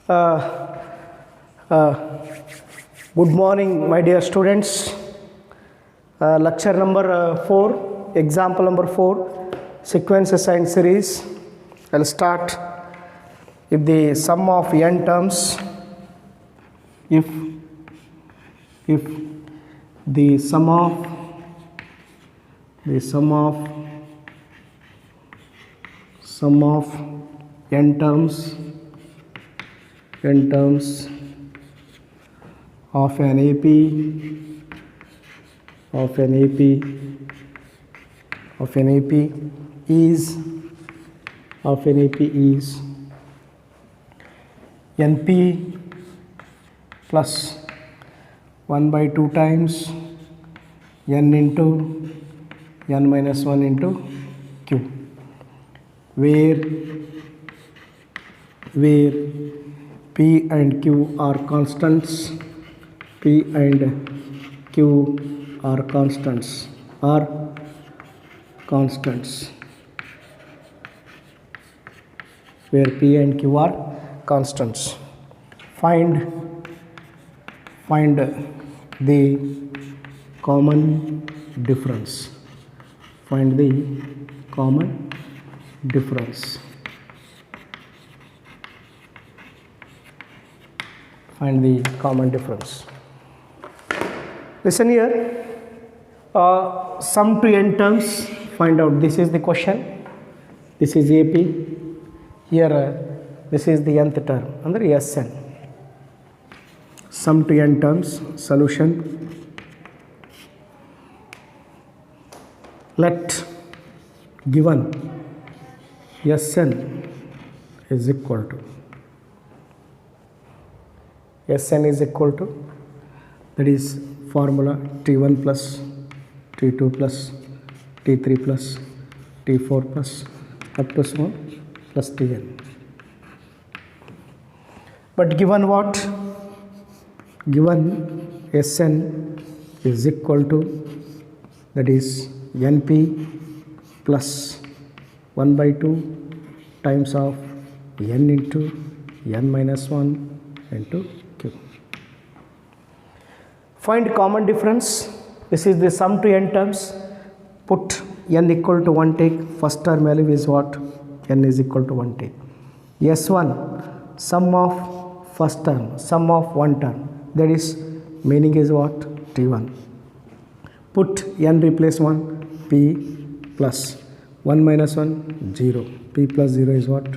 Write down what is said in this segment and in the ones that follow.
Uh, uh, Good morning, my dear students. Lecture number 4, example number 4, sequence assigned series. I'll start. If the sum of n terms, if the sum of n terms of an AP is NP plus 1 by 2 times n into n minus 1 into q, where P and Q are constants, where P and Q are constants. Find the common difference. Find the common difference. Listen here. Sum to n terms. Find out. This is the question. This is AP. Here, this is the nth term under Sn. Sum to n terms. Solution. Let given Sn is equal to that is formula T1 plus T2 plus T3 plus T4 plus up to so on plus Tn. But given what? Given Sn is equal to, that is Np plus 1 by 2 times of n into n minus 1 into q. Find common difference. This is the sum to n terms. Put n equal to 1 take. First term value is what? N is equal to 1 take. S1, sum of first term, sum of one term. That is, meaning is what? T1. Put n replace 1, P plus 1 minus 1, 0. P plus 0 is what?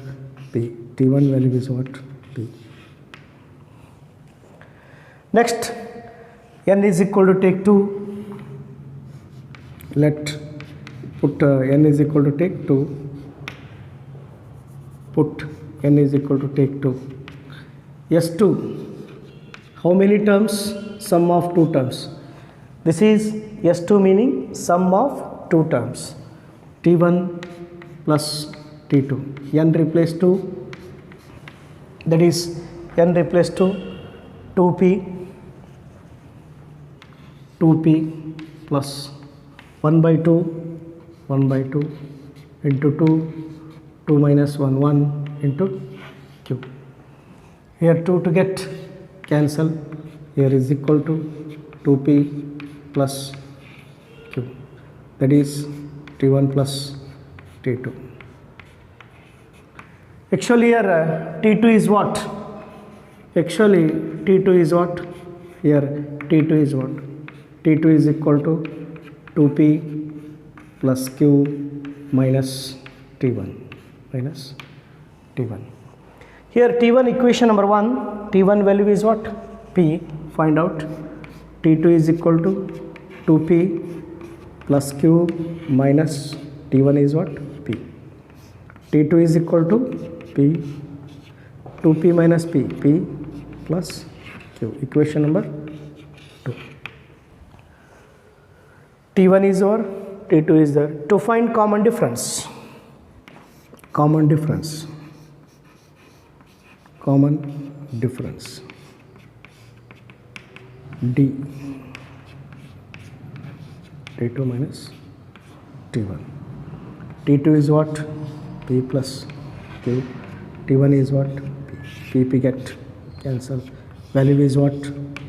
P. T1 value is what? P. Next, n is equal to take 2. Let put n is equal to take 2. Put n is equal to take 2. S2, how many terms? Sum of 2 terms. This is S2 meaning sum of 2 terms. T1 plus T2. N replace 2. That is n replace 2. 2p plus 1 by 2 into 2 minus 1 into q. Here 2 to get cancel. Here is equal to 2p plus q. That is T1 plus T2. Actually here T2 is what? T2 is what? Here T2 is what? T2 is equal to 2p plus q minus T1. Here T1 equation number 1, T1 value is what? P. Find out. T2 is equal to 2p plus q minus T1 is what? P. T2 is equal to P. 2p minus P. P plus q. Equation number 2. T1 is over, T2 is there. To find common difference. D. T2 minus T1. T2 is what? P plus Q. T1 is what? P. PP get cancel. Value is what?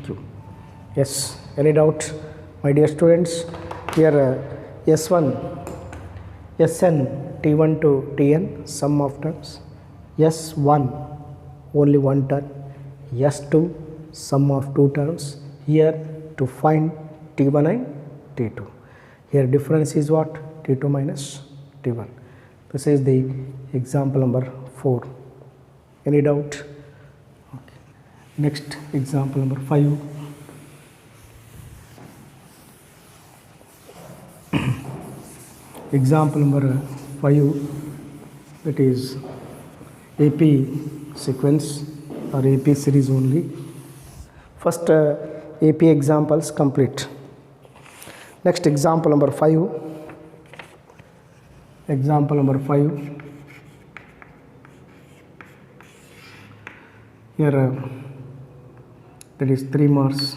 Q. Yes. Any doubt, my dear students? Here S1, Sn, T1 to Tn, sum of terms. S1, only one term. S2, sum of two terms. Here to find T1 and T2. Here difference is what? T2 minus T1. This is the example number 4. Any doubt? Okay. Next example number 5. Example number 5, that is AP sequence or AP series only. First AP examples complete. Next example number 5. Example number 5. Here that is 3 marks.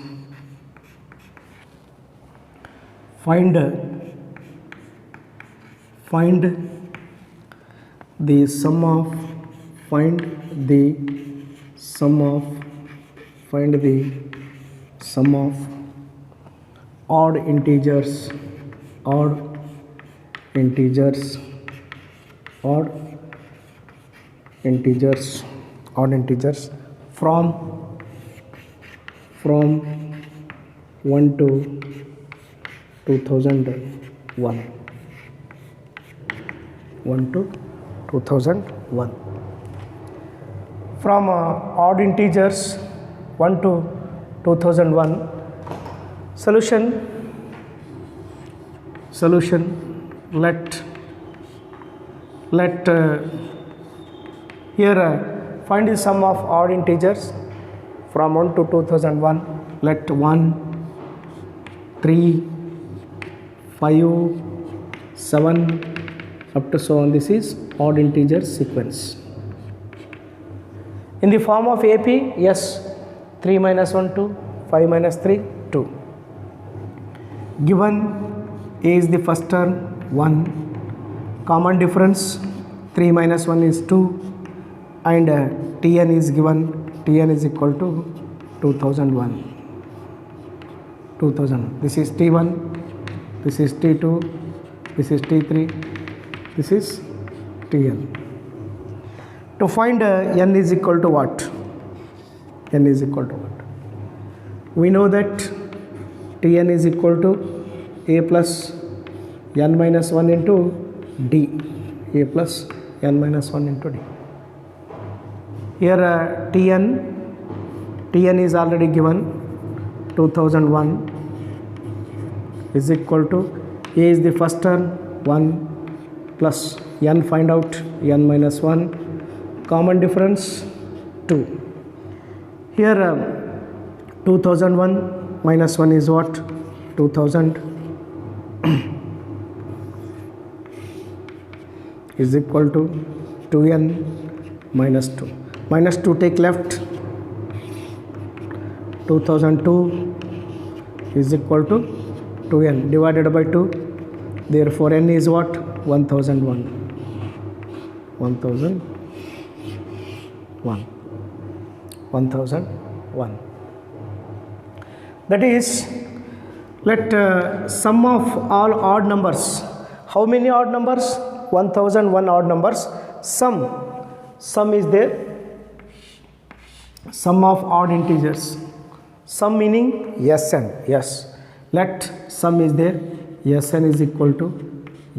Find the sum of odd integers from 1 to 2001. 1 to 2001. From odd integers 1 to 2001. Solution. Let here find the sum of odd integers from 1 to 2001. Let 1, 3, 5, 7 up to so on. This is odd integer sequence. In the form of AP, yes, 3 minus 1, 2, 5 minus 3, 2. Given A is the first term, 1. Common difference, 3 minus 1 is 2. And Tn is given, Tn is equal to 2001. 2000. This is T1, this is T2, this is T3, this is Tn. To find n is equal to what? N is equal to what? We know that Tn is equal to A plus n minus 1 into D. A plus n minus 1 into D. Here Tn is already given, 2001 is equal to A is the first term, 1 plus n, find out n minus 1. Common difference 2. Here 2001 minus 1 is what? 2000 is equal to 2n minus 2. Minus 2 take left. 2002 is equal to 2n divided by 2. Therefore n is what? 1001. 1001. That is, let sum of all odd numbers. How many odd numbers? 1001 odd numbers. Sum is there. Sum of odd integers. Sum meaning Sn. Yes. Let sum is there. Sn is equal to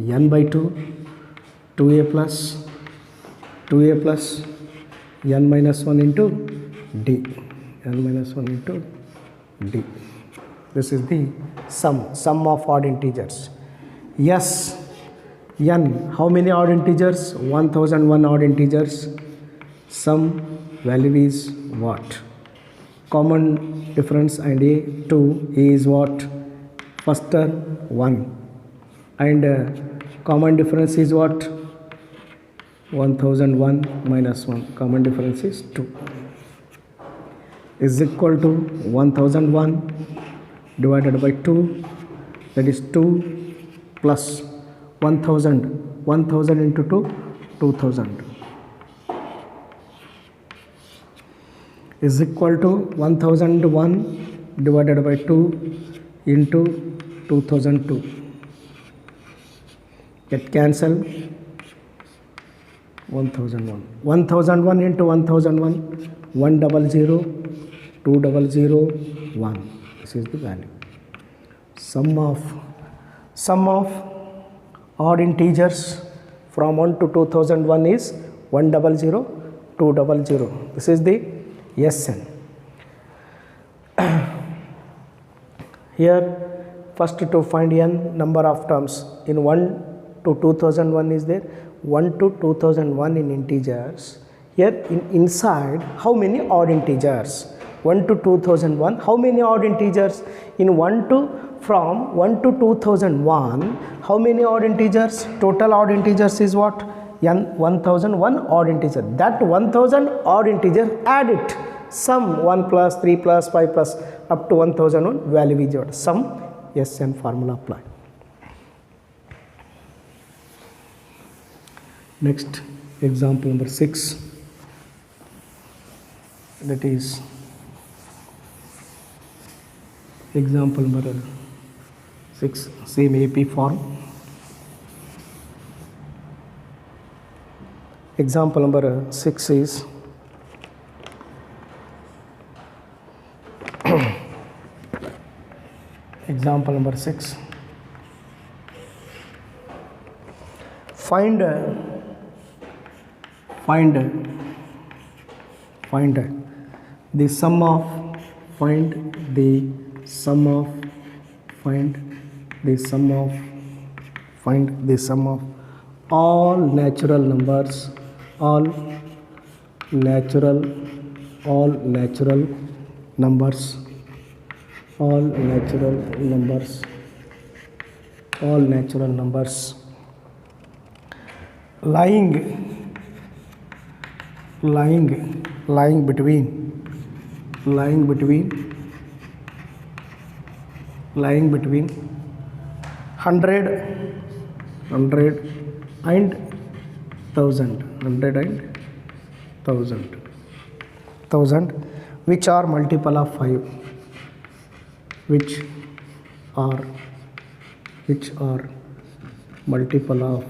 n by 2, 2a plus n minus 1 into d. N minus 1 into d. This is the sum of odd integers. Yes, n. How many odd integers? 1001 odd integers. Sum value is what? Common difference and A 2. A is what? First term 1. And common difference is what? 1001 minus 1. Common difference is 2. Is equal to 1001 divided by 2. That is 2 plus 1000. 1000 into 2, 2000. is equal to 1001 divided by 2 into 2002. Get cancel. 1001. 1001 into 1001, 100, 200, 1. This is the value. Sum of odd integers from 1 to 2001 is 100, 200. This is the Sn. Here first to find n number of terms in 1 to 2001 is there. 1 to 2001 in integers. Here inside how many odd integers? 1 to 2001 how many odd integers? In 1 to from 1 to 2001 how many odd integers? Total odd integers is what? N 1001 odd integer. That 1000 odd integer add it. Sum 1 plus 3 plus 5 plus up to 1001 value is what? Sum Sn formula apply. Next example number 6, that is example number 6, same AP form. Example number 6 is example number 6, find the sum of all natural numbers lying between 100 and 1000 which are multiple of 5, which are multiple of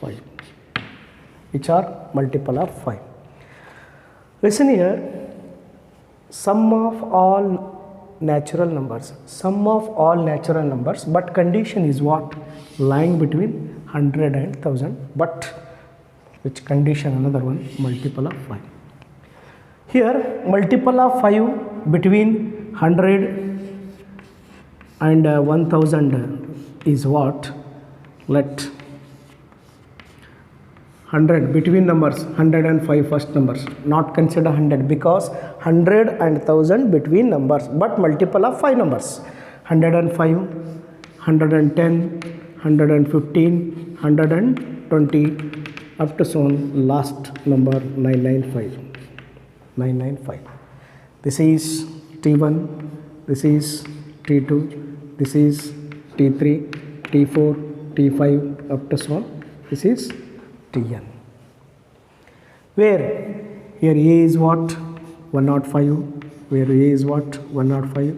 5, which are multiple of 5. Listen here, sum of all natural numbers, but condition is what? Lying between 100 and 1000, but which condition? Another one, multiple of 5. Here multiple of 5 between 100 and 1000 is what? Let 100 between numbers 100 and 5 first numbers, not consider 100 because 100 and 1000 between numbers, but multiple of 5 numbers, 105, 110, 115, 120 up to soon last number 995. This is T1, this is T2, this is T3, T4, T5 up to soon. This is Tn. Where here A is what? 105, where A is what? 105,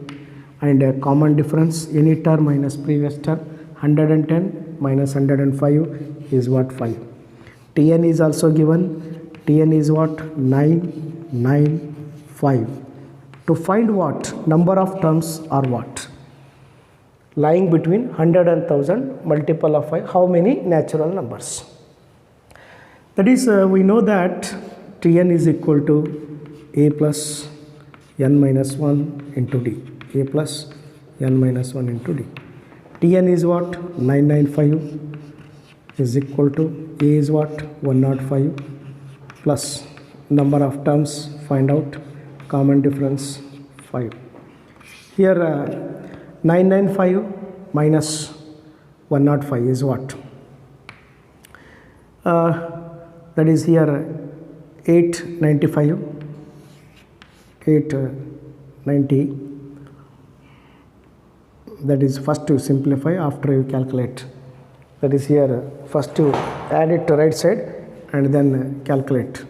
and a common difference, any term minus previous term, 110 minus 105 is what? 5. Tn is also given. Tn is what? 995. To find what? Number of terms are what? Lying between 100 and 1000, multiple of 5. How many natural numbers? That is, we know that Tn is equal to A plus n minus 1 into D. A plus n minus 1 into D. Tn is what? 995 is equal to A is what? 105 plus number of terms, find out, common difference 5. Here 995 minus 105 is what? That is here 895, 890. That is first to simplify, after you calculate. That is here first to add it to right side, and then calculate.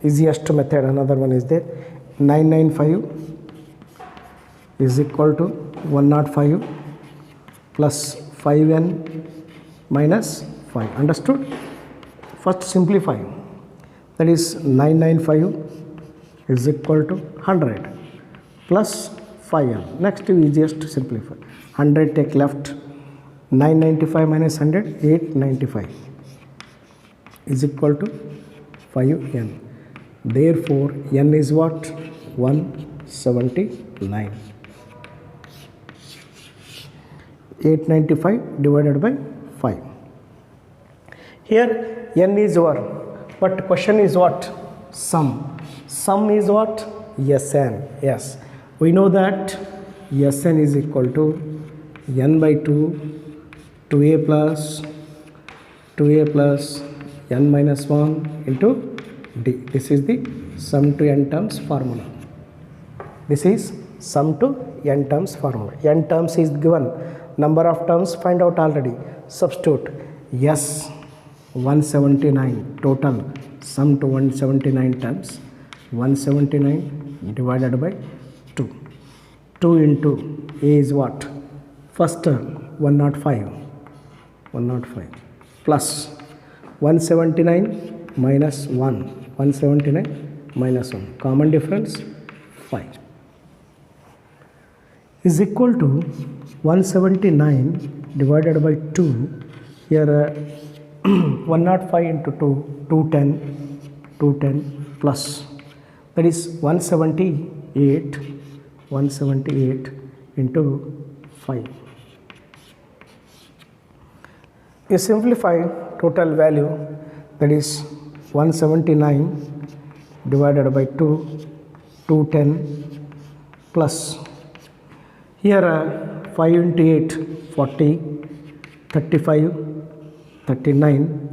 Easiest method, another one is there. 995 is equal to 105 plus 5n minus 5. Understood? First simplify. That is 995 is equal to 100 plus 5n. Next you easiest to simplify. 100 take left. 995 minus 100, 895 is equal to 5n. Therefore, n is what? 179. 895 divided by 5. Here n is 1, but question is what? Sum. Sum is what? Sn. Yes. We know that Sn is equal to n by 2, 2a plus n minus 1 into d. This is the sum to n terms formula. This is sum to n terms formula. N terms is given. Number of terms find out already. Substitute S 179 total sum to 179 terms. 179 divided by 2. 2 into a is what? First term 105 plus 179 minus 1. 179 minus 1. Common difference 5 is equal to 179 divided by 2. Here 105 into 2, 210 plus, that is 178 into 5. You simplify total value, that is 179 divided by 2, 210 plus, here 5 into 8, 40, 35, 39,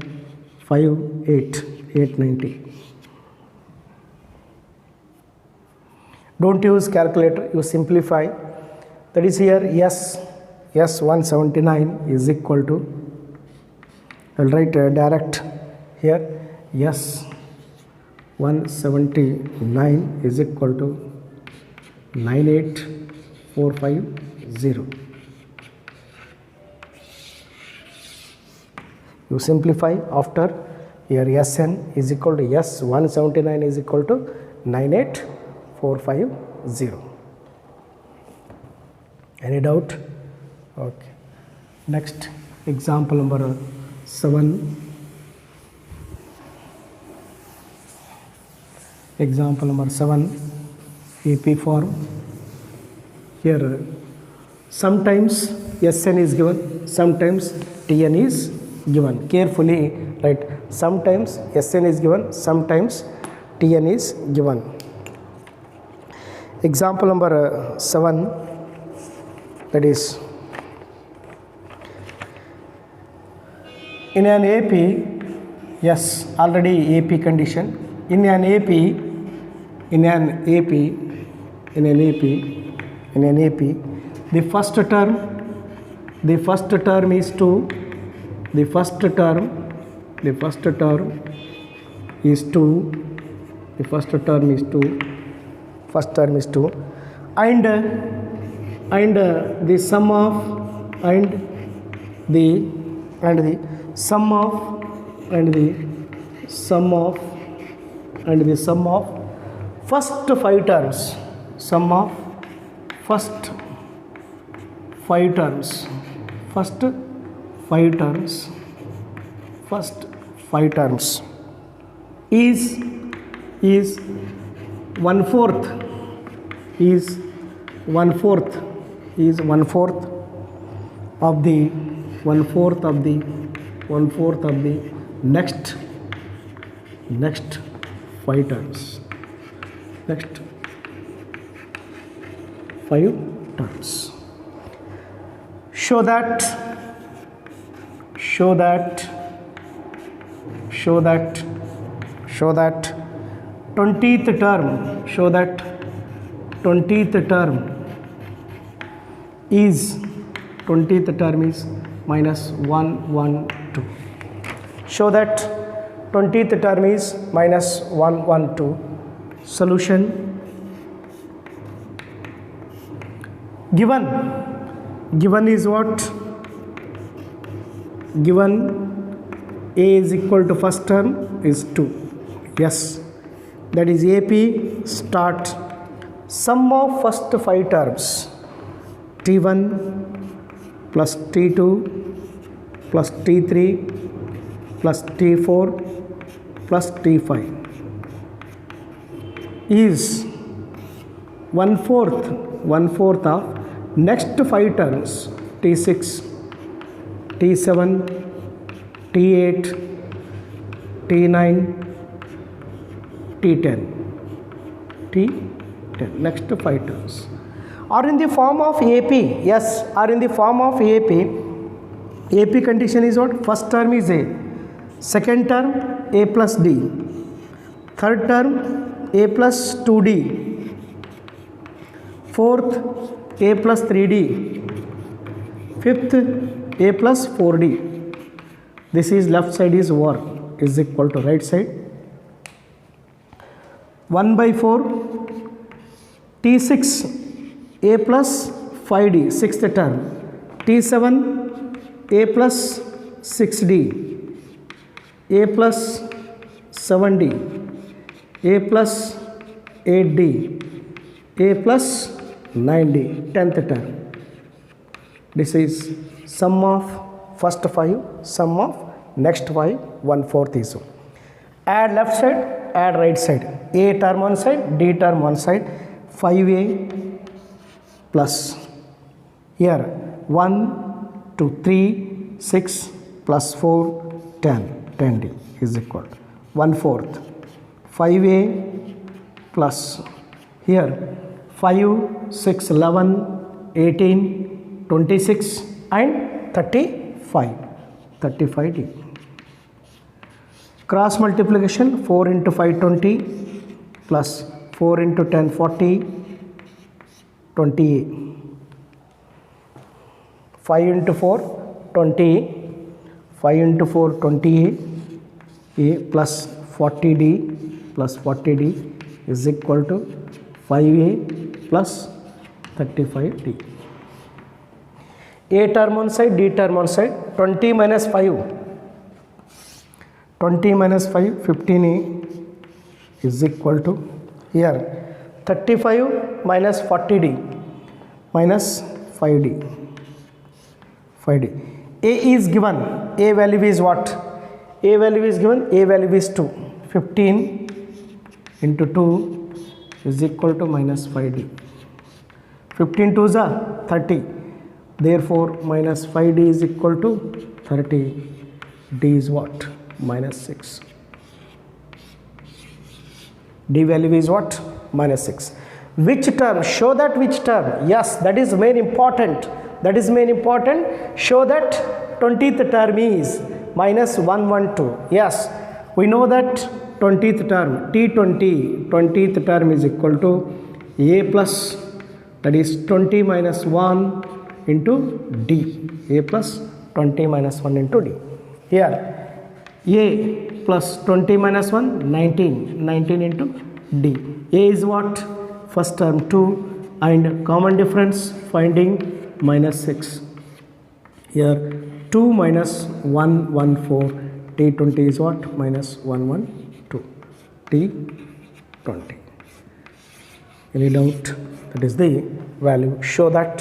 5, 8, 890. Don't use calculator, you simplify. That is here S 179 is equal to, I will write direct here, S 179 is equal to 98450. You simplify after, here Sn is equal to S 179 is equal to 98450. Any doubt? Okay. Next example number 7. Example number 7, AP form. Here sometimes Sn is given, sometimes Tn is given. Carefully write. Sometimes Sn is given, sometimes Tn is given. Example number 7, that is in an AP, yes, already AP condition. In an AP, the first term is 2. The first term is 2. And the sum of first 5 terms, sum of first 5 terms is 1/4 of the next 5 terms. Next 5 terms. Show that 20th term is minus 1, 1, 2. Show that 20th term is minus 1, 1, 2. Solution. Given is what? Given A is equal to first term is 2. Yes, that is AP. Start. Sum of first 5 terms T1 plus T2 plus T3 plus T4 plus T5 is 1/4 of next 5 terms T6, T7, T8, T9, T10, next 5 terms are in the form of AP. Yes, are in the form of AP. AP condition is what? First term is A, second term A plus D, third term A plus 2D, fourth A plus 3D, fifth A plus 4D. This is left side is over is equal to right side. 1/4 T6 A plus 5D, sixth term, T7 A plus 6D, A plus 7D, A plus 8D, A plus 9D, 10th term. This is sum of first 5, sum of next 5, 1/4 is. Add left side, add right side. A term one side, D term one side. 5A plus here 1, 2, 3, 6 plus 4, 10, 10D is equal to 1/4. 5A plus here 5, 6, 11, 18, 26 and 35, 35D. Cross multiplication 4 into 5, 20 plus 4 into 10, 40, 28. 5 into 4, 20. 5 into 4, 28. A plus 40D plus 40D is equal to 5A plus 35D. A term on side, D term on side. 20 minus 5. 20 minus 5, 15A is equal to here 35 minus 40D minus 5D. 5D. A is given. A value is what? A value is given. A value is 2. 15 into 2 is equal to minus 5D. 15 2s are 30. Therefore, minus 5D is equal to 30. D is what? Minus 6. D value is what? Minus 6. Which term? Show that which term? Yes, that is main important. That is main important. Show that 20th term is minus 1, 1, 2. Yes, we know that 20th term, T20, 20th term is equal to A plus, that is 20 minus 1 into D. A plus 20 minus 1 into D. Here, A plus 20 minus 1, 19, 19 into D. A is what? First term 2 and common difference finding minus 6. Here 2 minus 1, 1, 4. T20 is what? Minus 1, 1, 2. T20. Any doubt? That is the value. Show that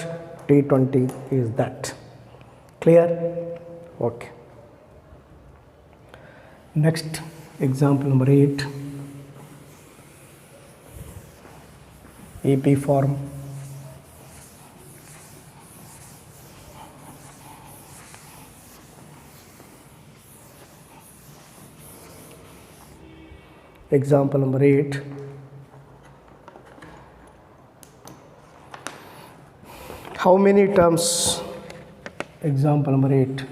T20 is that. Clear? Okay. Next, example number 8. AP form. Example number 8. How many terms? Example number 8.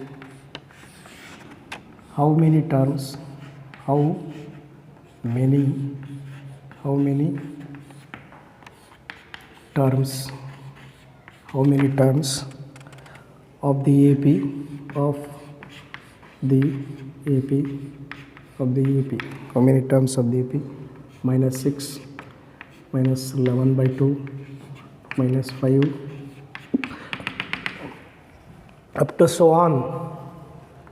How many terms? How many terms? How many terms of the AP of the AP. How many terms of the AP? Minus 6, minus 11 by 2, minus 5, up to so on,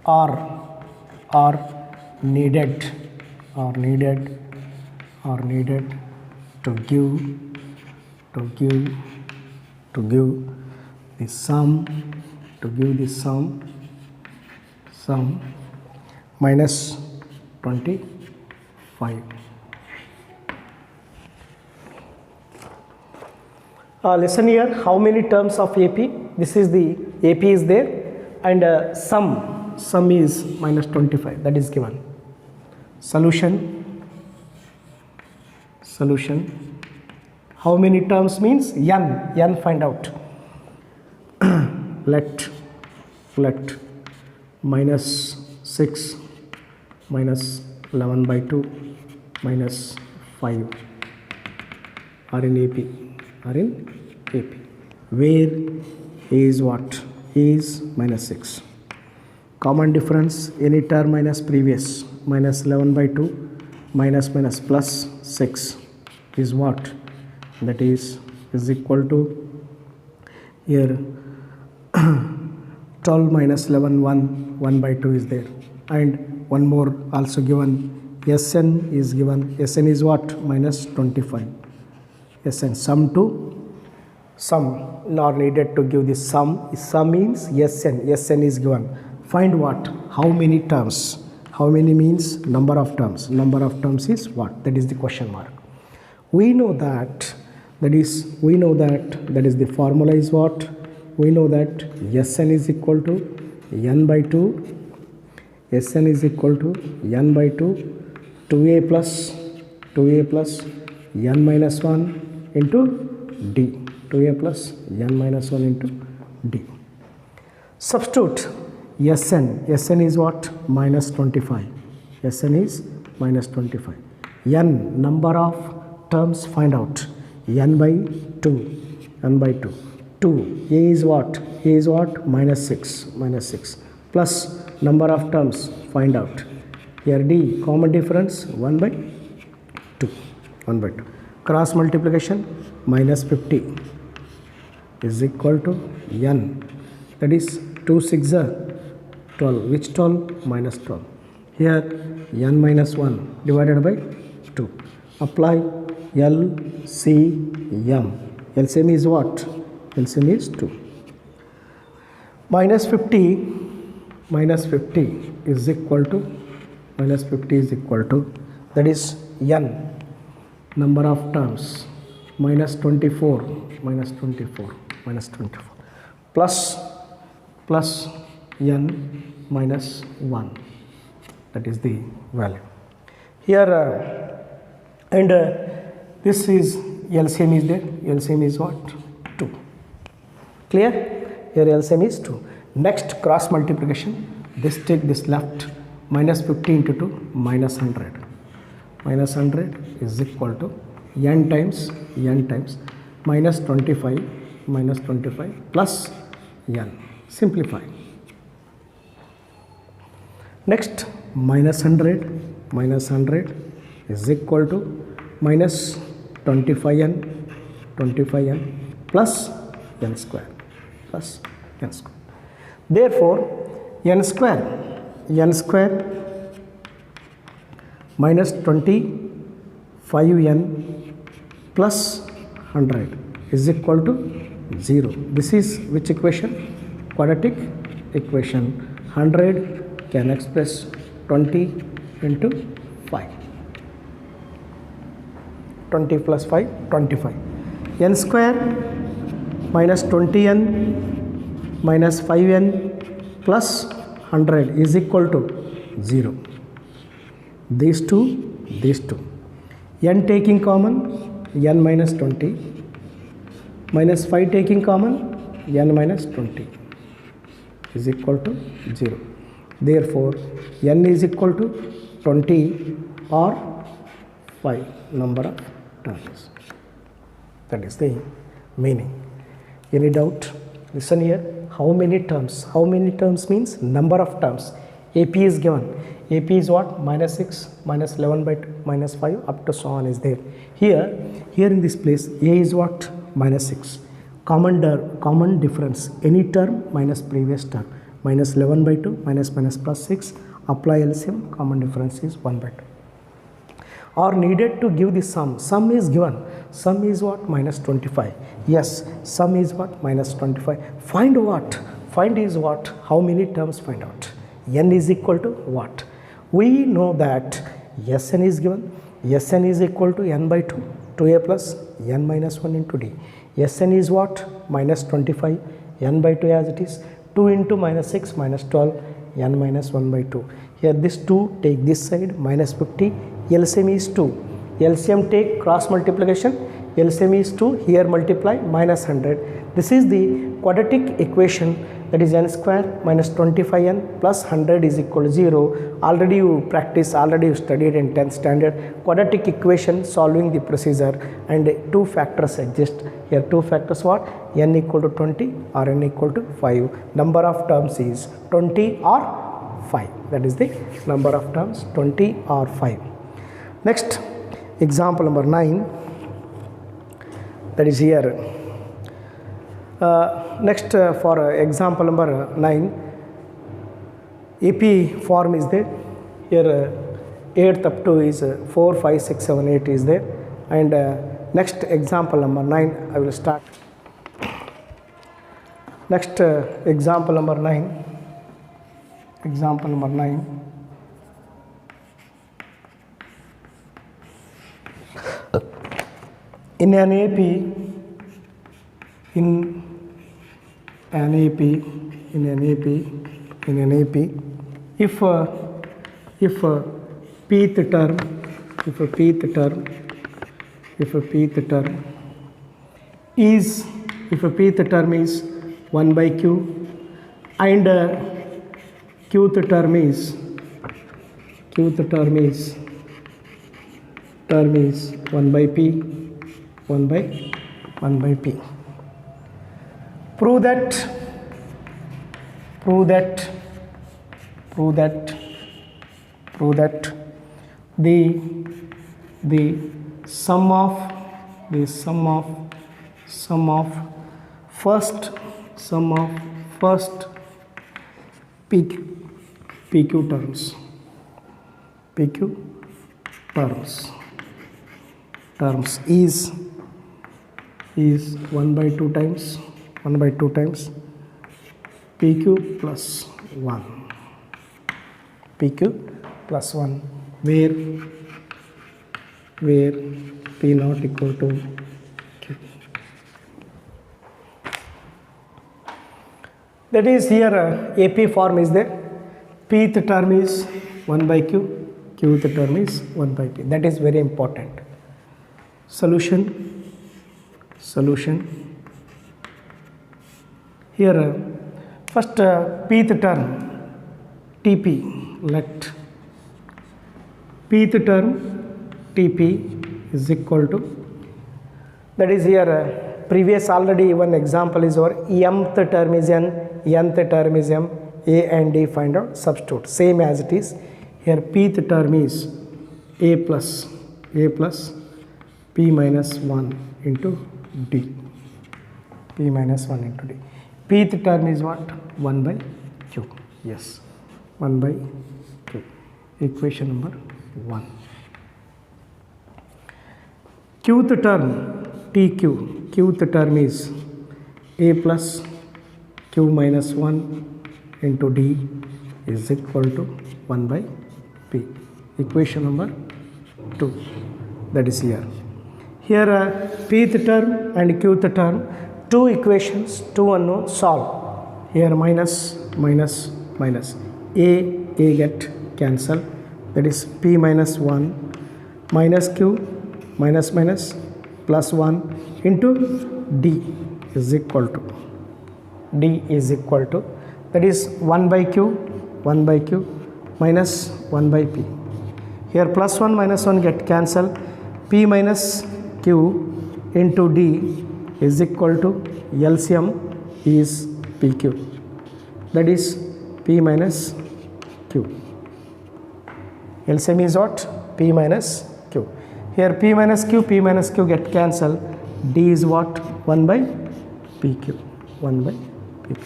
are needed to give the sum minus 25. Listen here, how many terms of AP? This is the AP is there, and sum is minus 25, that is given. Solution, how many terms means n find out. let minus 6 minus 11 by 2 minus 5 are in AP, where is what? Is minus 6. Common difference, any term minus previous, minus 11 by 2 minus plus 6 is what? That is equal to here 12 minus 11, 1 by 2 is there, and one more also given, Sn is given. Sn is what? Minus 25. Sn, sum are needed to give the sum. Sum means Sn is given. Find what? How many terms? How many means number of terms. Number of terms is what? That is the question mark. We know that the formula is what? We know that Sn is equal to n by 2. Sn is equal to n by 2, 2a plus n minus 1 into d. 2a plus n minus 1 into d. Substitute Sn is what? Minus 25. Sn is minus 25. N, number of terms find out. N by 2. 2. A is what? Minus 6. Plus number of terms find out. Here D, common difference 1 by 2. Cross multiplication, minus 50 is equal to n. That is 2 6 are 12. Which 12? Minus 12. Here n minus 1 divided by 2. Apply LCM. LCM is what? LCM is 2. Minus 50 is equal to, that is n, number of terms, minus 24, plus n minus 1, that is the value. Here this is LCM is there. LCM is what? 2. Clear? Here LCM is 2. Next, cross multiplication. This take this left, minus 50 into 2, minus 100. Minus 100 is equal to n times minus 25 plus n. Simplify. Next, minus 100 is equal to minus 25n plus n square. Therefore, n square minus 25n plus 100 is equal to 0. This is which equation? Quadratic equation. 100 can express 20 into 5. 20 plus 5, 25. N square minus 20n minus 5n plus 100 is equal to 0. These two. N taking common, n minus 20, minus 5 taking common, n minus 20 is equal to 0. Therefore, n is equal to 20 or 5 number of terms. That is the meaning. Any doubt? Listen here. How many terms? How many terms means number of terms. AP is given. AP is what? Minus 6, minus 11 by 2, minus 5, up to so on is there. Here in this place, A is what? Minus 6. Common difference. Any term minus previous term. Minus 11 by 2, minus plus 6. Apply LCM, common difference is 1 by 2. Or needed to give the sum. Sum is given. Sum is what? Minus 25. Yes, sum is what? Minus 25. Find what? Find is what? How many terms find out? N is equal to what? We know that Sn is given. Sn is equal to n by 2, 2a plus n minus 1 into d. Sn is what? Minus 25, n by 2 as it is. 2 into minus 6 minus 12, n minus 1 by 2. Here this 2 take this side, minus 50. LCM is 2. LCM take cross multiplication. LCM is 2. Here multiply minus 100. This is the quadratic equation, that is n square minus 25n plus 100 is equal to 0. Already you practice, already you studied in 10th standard. Quadratic equation solving the procedure, and two factors exist. Here two factors what? N equal to 20 or n equal to 5. Number of terms is 20 or 5. That is the number of terms, 20 or 5. Next, example number 9, that is here. Next, for example number 9, AP form is there. Here 8th up to is 4, 5, 6, 7, 8 is there. And next example number 9, I will start. Next example number 9. Example number 9. In an AP, if pth term is 1 by q and qth term is 1 by p, 1 by p. Prove that the sum of first PQ terms is 1 by 2 times PQ plus 1, where P not equal to Q. That is here AP form is there. Pth term is 1 by Q, Qth term is 1 by P. That is very important. Solution. Here first pth term Tp, let pth term Tp is equal to, that is here previous already one example is over, mth term is n, nth term is m, a and d find out, substitute same as it is. Here pth term is a plus p minus 1 into d, p minus 1 into d. Pth term is what? 1 by q. Yes, 1 by q. Equation number 1. Qth term TQ, qth term is a plus q minus 1 into d is equal to 1 by p. Equation number 2. That is here. Here pth term and qth term, two equations, two unknown, solve. Here minus, a get cancel, that is p minus 1 minus q minus plus 1 into d is equal to, that is 1 by q minus 1 by p. Here plus 1 minus 1 get cancel, p minus q into d is equal to LCM is PQ, that is p minus q. LCM is what? P minus q. Here P minus q get cancelled. D is what? 1 by PQ. 1 by PQ.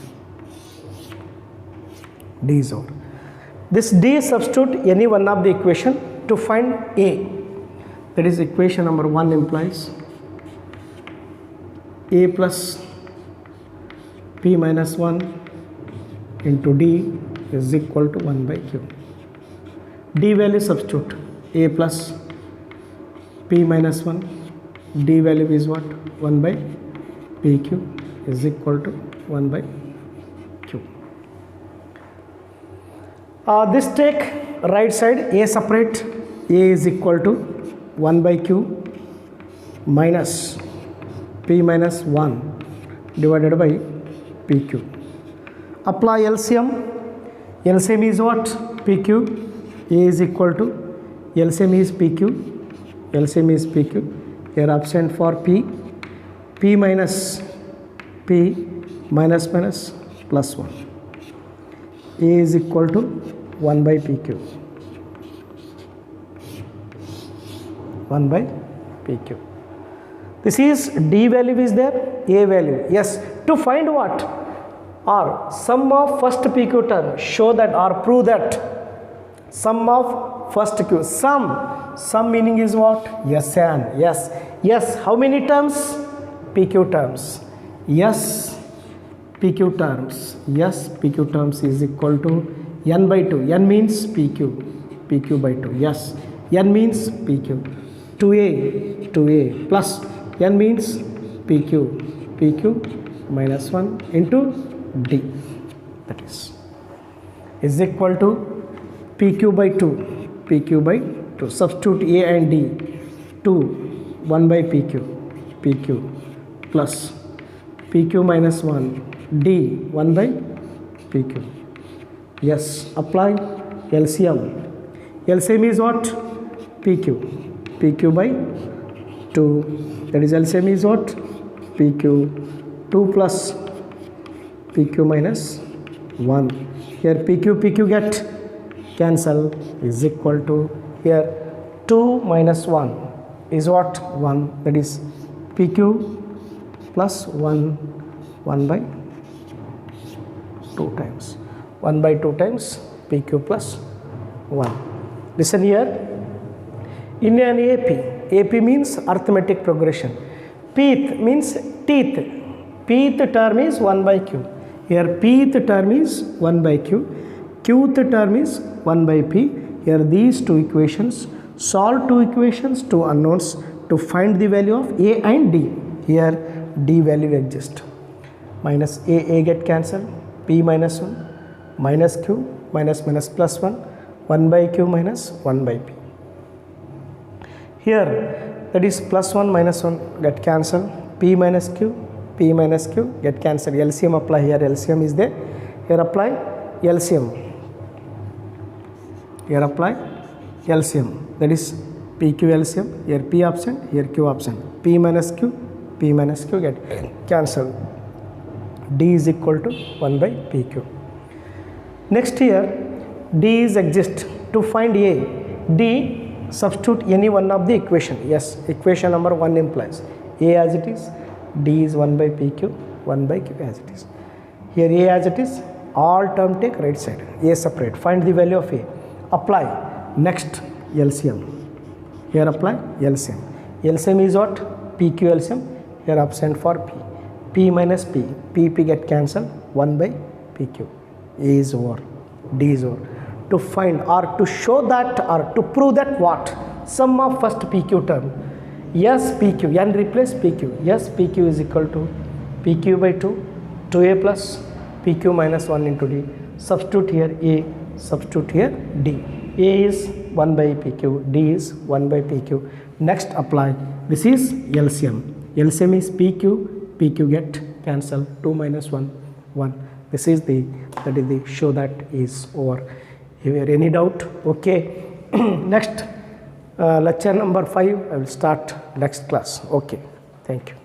D is over. This D substitute any one of the equation to find A. That is equation number 1 implies A plus P minus 1 into D is equal to 1 by Q. D value substitute A plus P minus 1. D value is what? 1 by PQ is equal to 1 by Q. This take right side A separate. A is equal to 1 by Q minus P minus 1 divided by PQ. Apply LCM. LCM is what? PQ. A is equal to LCM is PQ. LCM is PQ. Here absent for P. P minus P minus minus plus 1. A is equal to 1 by PQ. 1 by PQ. This is D value is there, A value. Yes. To find what? Or sum of first PQ term. Show that or prove that sum of first Q. Sum meaning is what? Yes and yes. Yes. How many terms? PQ terms. Yes. PQ terms. Yes. PQ terms is equal to n by 2. N means PQ. PQ by 2. Yes. N means PQ. 2A plus n means PQ minus 1 into D, that is equal to PQ by 2. Substitute A and D. 1 by PQ plus PQ minus 1 D 1 by PQ. Yes. Apply LCM. LCM is what? PQ by 2. That is LCM is what? PQ 2 plus PQ minus 1. Here PQ get cancel is equal to here 2 minus 1 is what? 1. That is PQ plus 1 by 2 times. 1 by 2 times PQ plus 1. Listen here. In an AP means arithmetic progression. Pth means teeth. Pth term is 1 by Q. Here pth term is 1 by Q. Qth term is 1 by P. Here these two equations. Solve two equations, two unknowns to find the value of A and D. Here D value exists. Minus A get cancelled. P minus 1 minus Q minus plus 1 by Q minus 1 by P. Here that is plus 1 minus 1 get cancelled. P minus Q get cancelled. LCM apply here. LCM is there. Here apply LCM. Here apply LCM. That is PQ LCM. Here P absent. Here Q absent. P minus Q get cancelled. D is equal to 1 by PQ. Next here D is exist. To find A, D substitute any one of the equation. Yes, equation number 1 implies A as it is, D is 1 by PQ, 1 by Q as it is. Here A as it is, all term take right side, A separate. Find the value of A. Apply next LCM. Here apply LCM. LCM is what? PQ LCM. Here absent for P. P minus P. P get cancelled. 1 by PQ. A is over. D is over. To find or to show that or to prove that what? Sum of first PQ term. Yes, PQ. N replace PQ. Yes, PQ is equal to PQ by 2. 2A plus PQ minus 1 into D. Substitute here A. Substitute here D. A is 1 by PQ. D is 1 by PQ. Next apply. This is LCM. LCM is PQ. PQ get cancel. 2 minus 1. 1. This is the show that is over. Here any doubt? Okay. Next lecture number 5 I will start next class. Okay. Thank you.